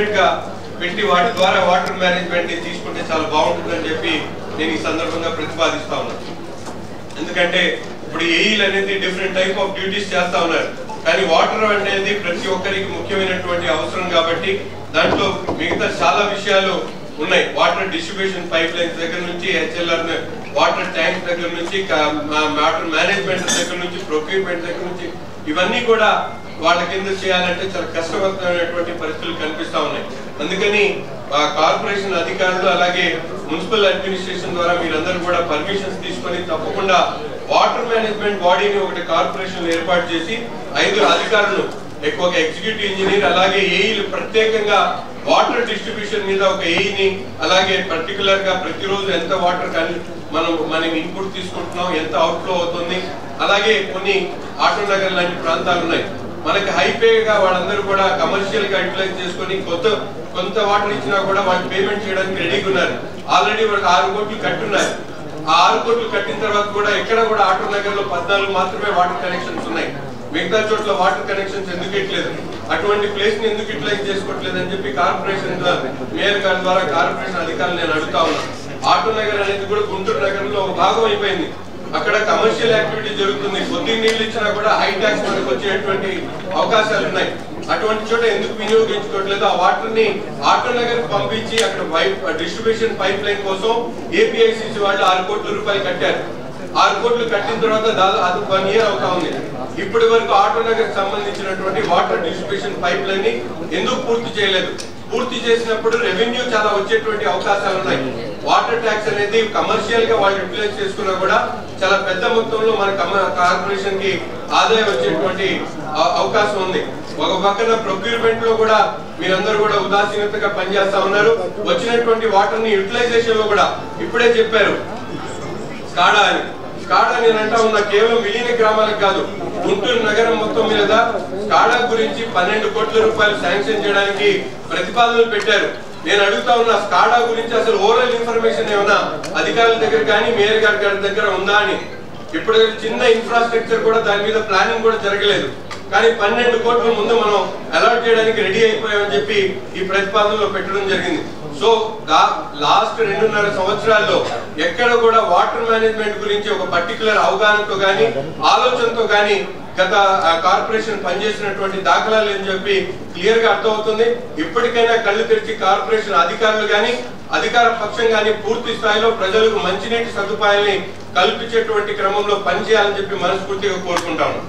Separate గా పెట్టి వాటి ద్వారా వాటర్ మేనేజ్మెంట్ తీసుకుంటే చాలా బాగుంటుందని చెప్పి నేను ఈ సందర్భంగా ప్రతిపాదిస్తా ఉన్నాను. ఎందుకంటే ఇప్పుడు ఏఈలు అనేది డిఫరెంట్ టైప్ ఆఫ్ డ్యూటీస్ చేస్తా ఉన్నారు, కానీ వాటర్ అనేది ప్రతి ఒక్కరికి ముఖ్యమైనటువంటి అవసరం కాబట్టి దాంట్లో మిగతా చాలా విషయాలు ఉన్నాయి. వాటర్ డిస్ట్రిబ్యూషన్ పైప్ లైన్స్ దగ్గర నుంచి హెచ్ఎల్ఆర్ వాటర్ ట్యాంక్ దగ్గర నుంచి వాటర్ మేనేజ్మెంట్ దగ్గర నుంచి ప్రొక్యూర్మెంట్ దగ్గర నుంచి ఇవన్నీ కూడా వాళ్ళ కింద చేయాలంటే చాలా కష్టమైనటువంటి పరిస్థితులు కనిపిస్తా ఉన్నాయి. అందుకని కార్పొరేషన్ అధికారులు అలాగే మున్సిపల్ అడ్మినిస్ట్రేషన్ ద్వారా మీరందరూ కూడా పర్మిషన్స్ తీసుకొని తప్పకుండా వాటర్ మేనేజ్మెంట్ బాడీని ఒకటి కార్పొరేషన్ ఏర్పాటు చేసి 5 అధికారులు ఎక్కువగా ఎగ్జిక్యూటివ్ ఇంజనీర్ అలాగే ఏఈలు ప్రత్యేకంగా వాటర్ డిస్ట్రిబ్యూషన్ మీద ఒక ఏఈని అలాగే పర్టికులర్ గా ప్రతిరోజు ఎంత వాటర్ మనం ఇన్పుట్ తీసుకుంటున్నాం, ఎంత అవుట్ఫ్లో అవుతుంది, అలాగే కొన్ని ఆటో నగర్ లాంటి ప్రాంతాలు ఉన్నాయి మనకి హైపేగా వాళ్ళందరూ కూడా కమర్షియల్ గా యూటిలైజ్ చేసుకుని కొంత వాటర్ ఇచ్చినా కూడా వాళ్ళు పేమెంట్ చేయడానికి రెడీగా ఉన్నారు. ఆల్రెడీ వాళ్ళకి 6 కోట్లు కట్టున్నారు. ఆ 6 కోట్లు కట్టిన తర్వాత కూడా ఎక్కడ కూడా ఆటో నగర్ లో 14 మాత్రమే వాటర్ కనెక్షన్స్ ఉన్నాయి. మిగతా చోట్ల వాటర్ కనెక్షన్స్ ఎందుకు ఇట్లేదు, అటువంటి ప్లేస్ ని ఎందుకు యూటిలైజ్ చేసుకోవట్లేదు అని చెప్పి కార్పొరేషన్ మేయర్ గారి ద్వారా కార్పొరేషన్ అధికారులు నేను అడుగుతా ఉన్నాను. ఆటో నగర్ అనేది కూడా గుంటూరు నగరంలో ఒక భాగం అయిపోయింది. అక్కడ కమర్షియల్ యాక్టివిటీ జరుగుతుంది. కొద్ది నీళ్లు ఇచ్చినా కూడా హై ట్యాక్స్ మనకు వచ్చేటువంటి అవకాశాలు ఉన్నాయి. అటువంటి చోట ఎందుకు వినియోగించుకోవట్లేదు? ఆ వాటర్ ని ఆటో నగర్ పంపించి అక్కడ డిస్ట్రిబ్యూషన్ పైప్ లైన్ కోసం ఏపీఐసిసి వాళ్ళు 6 కోట్ల రూపాయలు కట్టారు. 6 కోట్లు కట్టిన తర్వాత అది 1 ఇయర్ అవుతా ఉంది. ఇప్పటి వరకు ఆటో నగర్ సంబంధించినటువంటి వాటర్ డిస్ట్రిబ్యూషన్ పైప్ లైన్ ని ఎందుకు పూర్తి చేయలేదు? పూర్తి చేసినప్పుడు రెవెన్యూ చాలా వచ్చేటువంటి అవకాశాలు ఉన్నాయి. వాటర్ ట్యాక్స్ అనేది కమర్షియల్ గా వాళ్ళు యూటిలైజ్ చేసుకున్నా కూడా చాలా పెద్ద మొత్తంలో మన కార్పొరేషన్ కి ఆదాయం వచ్చేటువంటి అవకాశం ఉంది. ఒక పక్కన ప్రొక్యూర్మెంట్ లో కూడా మీరందరూ కూడా ఉదాసీనతగా పనిచేస్తా ఉన్నారు. వచ్చినటువంటి వాటర్ ని యూటిలైజేషన్ లో కూడా ఇప్పుడే చెప్పారు స్కాడా అని. స్కాడా నేను అంటా ఉన్నా కేవలం విలీన గ్రామాలకు కాదు, గుంటూరు నగరం మొత్తం మీద స్కాడా గురించి 12 కోట్ల రూపాయలు శాంక్షన్ చేయడానికి ప్రతిపాదనలు పెట్టారు. నేను అడుగుతా ఉన్నా స్కాడా గురించి అసలు ఓరల్ ఇన్ఫర్మేషన్ ఏమైనా అధికారుల దగ్గర కానీ మేయర్ గారి దగ్గర ఉందా అని. ఇప్పుడు చిన్న ఇన్ఫ్రాస్ట్రక్చర్ కూడా దాని మీద ప్లానింగ్ కూడా జరగలేదు. కానీ 12 కోట్ల ముందు మనం అలాట్ చేయడానికి రెడీ అయిపోయామని చెప్పి ఈ ప్రతిపాదనలో పెట్టడం జరిగింది. సో లాస్ట్ 2.5 సంవత్సరాల్లో ఎక్కడ కూడా వాటర్ మేనేజ్మెంట్ గురించి ఒక పర్టికులర్ అవగాహనతో గానీ ఆలోచనతో గానీ గత కార్పొరేషన్ పనిచేసినటువంటి దాఖలాలు అని చెప్పి క్లియర్ గా అర్థమవుతుంది. ఇప్పటికైనా కళ్ళు తెరిచి కార్పొరేషన్ అధికారులు గానీ అధికార పక్షం గానీ పూర్తి స్థాయిలో ప్రజలకు మంచినీటి సదుపాయాల్ని కల్పించేటువంటి క్రమంలో పనిచేయాలని చెప్పి మనస్ఫూర్తిగా కోరుకుంటాను.